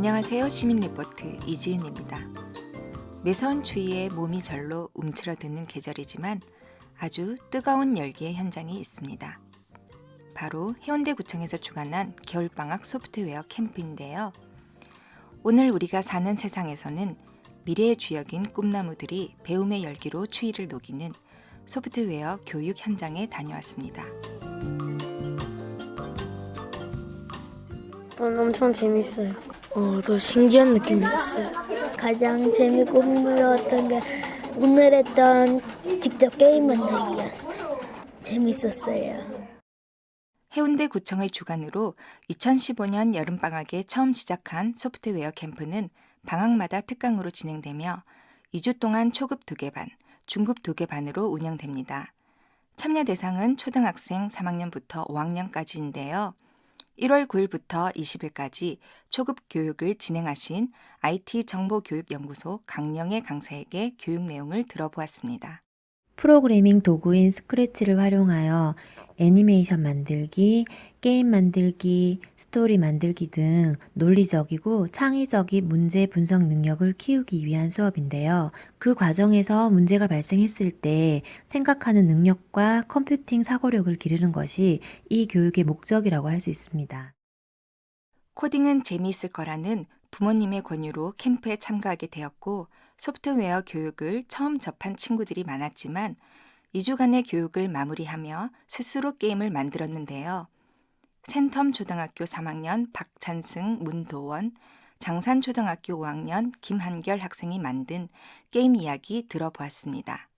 안녕하세요. 시민 리포트 이지은입니다. 매서운 추위에 몸이 절로 움츠러드는 계절이지만 아주 뜨거운 열기의 현장이 있습니다. 바로 해운대구청에서 주관한 겨울방학 소프트웨어 캠프인데요. 오늘 우리가 사는 세상에서는 미래의 주역인 꿈나무들이 배움의 열기로 추위를 녹이는 소프트웨어 교육 현장에 다녀왔습니다. 엄청 재밌어요. 더 신기한 느낌이었어요. 가장 재밌고 흥미로웠던 게 오늘 했던 직접 게임 만들기였어요. 재밌었어요. 해운대구청의 주관으로 2015년 여름방학에 처음 시작한 소프트웨어 캠프는 방학마다 특강으로 진행되며 2주 동안 초급 2개 반, 중급 2개 반으로 운영됩니다. 참여 대상은 초등학생 3학년부터 5학년까지인데요. 1월 9일부터 20일까지 초급 교육을 진행하신 IT정보교육연구소 강영애 강사에게 교육 내용을 들어보았습니다. 프로그래밍 도구인 스크래치를 활용하여 애니메이션 만들기, 게임 만들기, 스토리 만들기 등 논리적이고 창의적인 문제 분석 능력을 키우기 위한 수업인데요. 그 과정에서 문제가 발생했을 때 생각하는 능력과 컴퓨팅 사고력을 기르는 것이 이 교육의 목적이라고 할 수 있습니다. 코딩은 재미있을 거라는 부모님의 권유로 캠프에 참가하게 되었고 소프트웨어 교육을 처음 접한 친구들이 많았지만 2주간의 교육을 마무리하며 스스로 게임을 만들었는데요. 센텀 초등학교 3학년 박찬승, 문도원, 장산초등학교 5학년 김한결 학생이 만든 게임 이야기 들어보았습니다.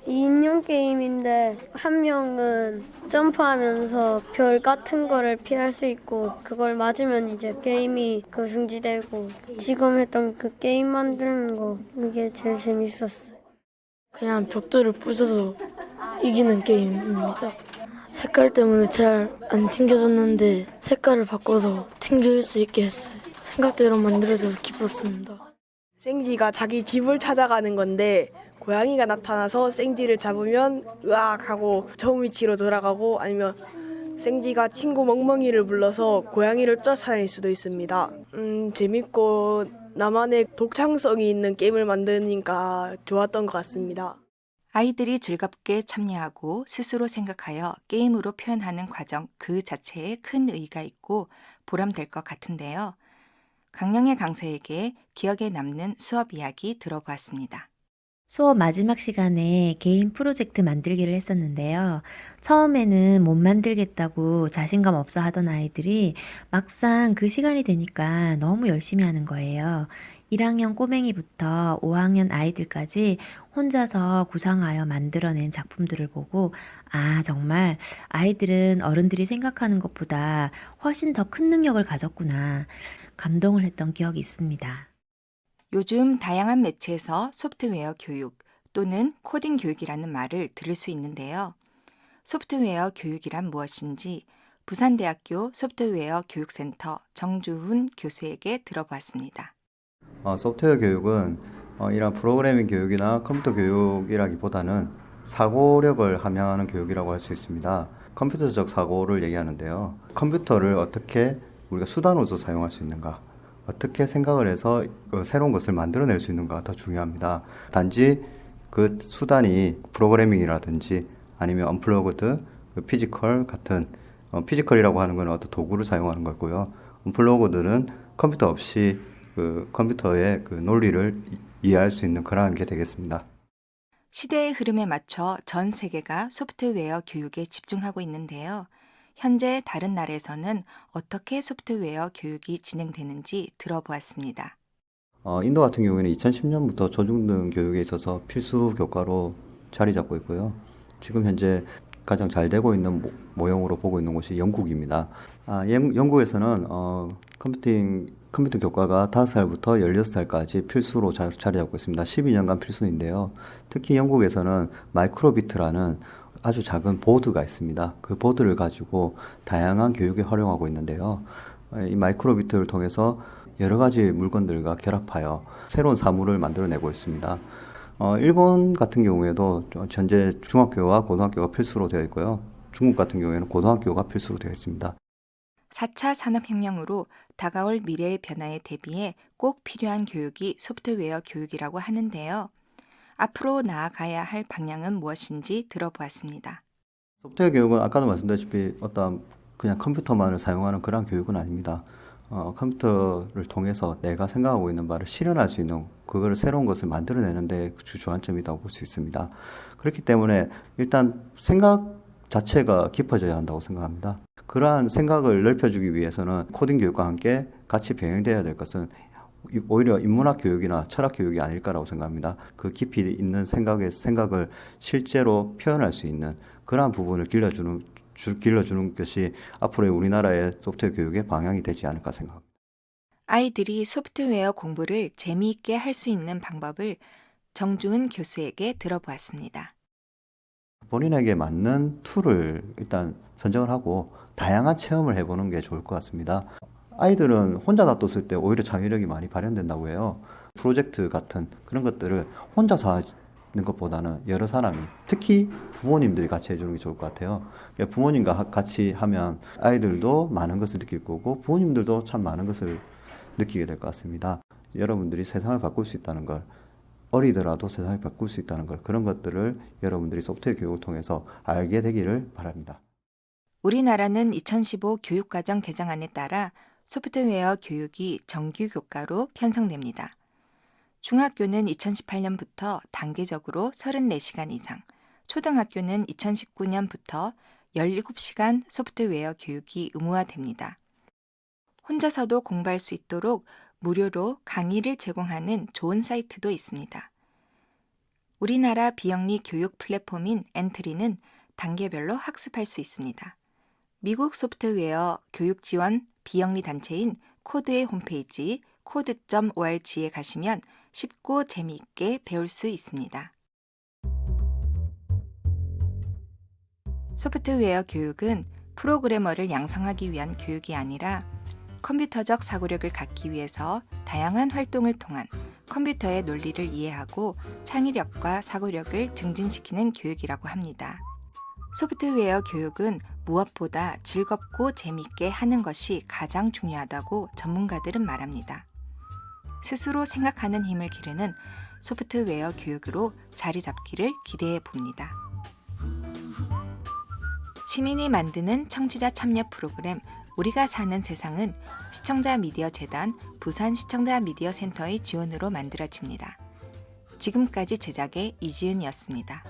2인용 게임인데 한 명은 점프하면서 별 같은 거를 피할 수 있고 그걸 맞으면 이제 게임이 중지되고 지금 했던 그 게임 만드는 거 그게 제일 재밌었어요. 그냥 벽돌을 부셔서 이기는 게임입니다. 색깔 때문에 잘 안 튕겨졌는데 색깔을 바꿔서 튕길 수 있게 했어요. 생각대로 만들어져서 기뻤습니다. 생지가 자기 집을 찾아가는 건데 고양이가 나타나서 생지를 잡으면 으악 하고 처음 위치로 돌아가고 아니면 생지가 친구 멍멍이를 불러서 고양이를 쫓아낼 수도 있습니다. 재밌고 나만의 독창성이 있는 게임을 만드니까 좋았던 것 같습니다. 아이들이 즐겁게 참여하고 스스로 생각하여 게임으로 표현하는 과정 그 자체에 큰 의의가 있고 보람될 것 같은데요. 강영애 강사에게 기억에 남는 수업 이야기 들어보았습니다. 수업 마지막 시간에 개인 프로젝트 만들기를 했었는데요. 처음에는 못 만들겠다고 자신감 없어 하던 아이들이 막상 그 시간이 되니까 너무 열심히 하는 거예요. 1학년 꼬맹이부터 5학년 아이들까지 혼자서 구상하여 만들어낸 작품들을 보고 정말 아이들은 어른들이 생각하는 것보다 훨씬 더 큰 능력을 가졌구나 감동을 했던 기억이 있습니다. 요즘 다양한 매체에서 소프트웨어 교육 또는 코딩 교육이라는 말을 들을 수 있는데요. 소프트웨어 교육이란 무엇인지 부산대학교 소프트웨어 교육센터 정주훈 교수에게 들어봤습니다. 소프트웨어 교육은 이런 프로그래밍 교육이나 컴퓨터 교육이라기보다는 사고력을 함양하는 교육이라고 할 수 있습니다. 컴퓨터적 사고를 얘기하는데요. 컴퓨터를 어떻게 우리가 수단으로서 사용할 수 있는가, 어떻게 생각을 해서 새로운 것을 만들어낼 수 있는가가 더 중요합니다. 단지 그 수단이 프로그래밍이라든지 아니면 언플러그드, 피지컬 같은 피지컬이라고 하는 건 어떤 도구를 사용하는 거고요. 언플러그드는 컴퓨터 없이 컴퓨터의 논리를 이해할 수 있는 그러한 게 되겠습니다. 시대의 흐름에 맞춰 전 세계가 소프트웨어 교육에 집중하고 있는데요. 현재 다른 나라에서는 어떻게 소프트웨어 교육이 진행되는지 들어보았습니다. 인도 같은 경우에는 2010년부터 초중등 교육에 있어서 필수 교과로 자리 잡고 있고요. 지금 현재 가장 잘 되고 있는 모형으로 보고 있는 곳이 영국입니다. 영국에서는 컴퓨터 교과가 5살부터 16살까지 필수로 자리 잡고 있습니다. 12년간 필수인데요. 특히 영국에서는 마이크로비트라는 아주 작은 보드가 있습니다. 그 보드를 가지고 다양한 교육에 활용하고 있는데요. 이 마이크로비트를 통해서 여러 가지 물건들과 결합하여 새로운 사물을 만들어내고 있습니다. 일본 같은 경우에도 현재 중학교와 고등학교가 필수로 되어 있고요. 중국 같은 경우에는 고등학교가 필수로 되어 있습니다. 4차 산업혁명으로 다가올 미래의 변화에 대비해 꼭 필요한 교육이 소프트웨어 교육이라고 하는데요. 앞으로 나아가야 할 방향은 무엇인지 들어보았습니다. 소프트웨어 교육은 아까도 말씀드렸다시피 어떤 그냥 컴퓨터만을 사용하는 그런 교육은 아닙니다. 컴퓨터를 통해서 내가 생각하고 있는 바를 실현할 수 있는 그거를 새로운 것을 만들어내는 데 주안점이라고 볼 수 있습니다. 그렇기 때문에 일단 생각 자체가 깊어져야 한다고 생각합니다. 그러한 생각을 넓혀주기 위해서는 코딩 교육과 함께 같이 병행되어야 될 것은 오히려 인문학 교육이나 철학 교육이 아닐까라고 생각합니다. 그 깊이 있는 생각을 실제로 표현할 수 있는 그러한 부분을 길러주는 것이 앞으로의 우리나라의 소프트웨어 교육의 방향이 되지 않을까 생각합니다. 아이들이 소프트웨어 공부를 재미있게 할 수 있는 방법을 정주은 교수에게 들어보았습니다. 본인에게 맞는 툴을 일단 선정을 하고 다양한 체험을 해보는 게 좋을 것 같습니다. 아이들은 혼자 놔뒀을 때 오히려 창의력이 많이 발현된다고 해요. 프로젝트 같은 그런 것들을 혼자서 하는 것보다는 여러 사람이, 특히 부모님들이 같이 해주는 게 좋을 것 같아요. 부모님과 같이 하면 아이들도 많은 것을 느낄 거고 부모님들도 참 많은 것을 느끼게 될 것 같습니다. 여러분들이 세상을 바꿀 수 있다는 걸, 어리더라도 세상을 바꿀 수 있다는 걸, 그런 것들을 여러분들이 소프트웨어 교육을 통해서 알게 되기를 바랍니다. 우리나라는 2015 교육과정 개정안에 따라 소프트웨어 교육이 정규 교과로 편성됩니다. 중학교는 2018년부터 단계적으로 34시간 이상, 초등학교는 2019년부터 17시간 소프트웨어 교육이 의무화됩니다. 혼자서도 공부할 수 있도록 무료로 강의를 제공하는 좋은 사이트도 있습니다. 우리나라 비영리 교육 플랫폼인 엔트리는 단계별로 학습할 수 있습니다. 미국 소프트웨어 교육 지원 비영리 단체인 코드의 홈페이지 code.org에 가시면 쉽고 재미있게 배울 수 있습니다. 소프트웨어 교육은 프로그래머를 양성하기 위한 교육이 아니라 컴퓨터적 사고력을 갖기 위해서 다양한 활동을 통한 컴퓨터의 논리를 이해하고 창의력과 사고력을 증진시키는 교육이라고 합니다. 소프트웨어 교육은 무엇보다 즐겁고 재미있게 하는 것이 가장 중요하다고 전문가들은 말합니다. 스스로 생각하는 힘을 기르는 소프트웨어 교육으로 자리 잡기를 기대해 봅니다. 시민이 만드는 청취자 참여 프로그램 우리가 사는 세상은 시청자 미디어 재단 부산 시청자 미디어 센터의 지원으로 만들어집니다. 지금까지 제작의 이지은이었습니다.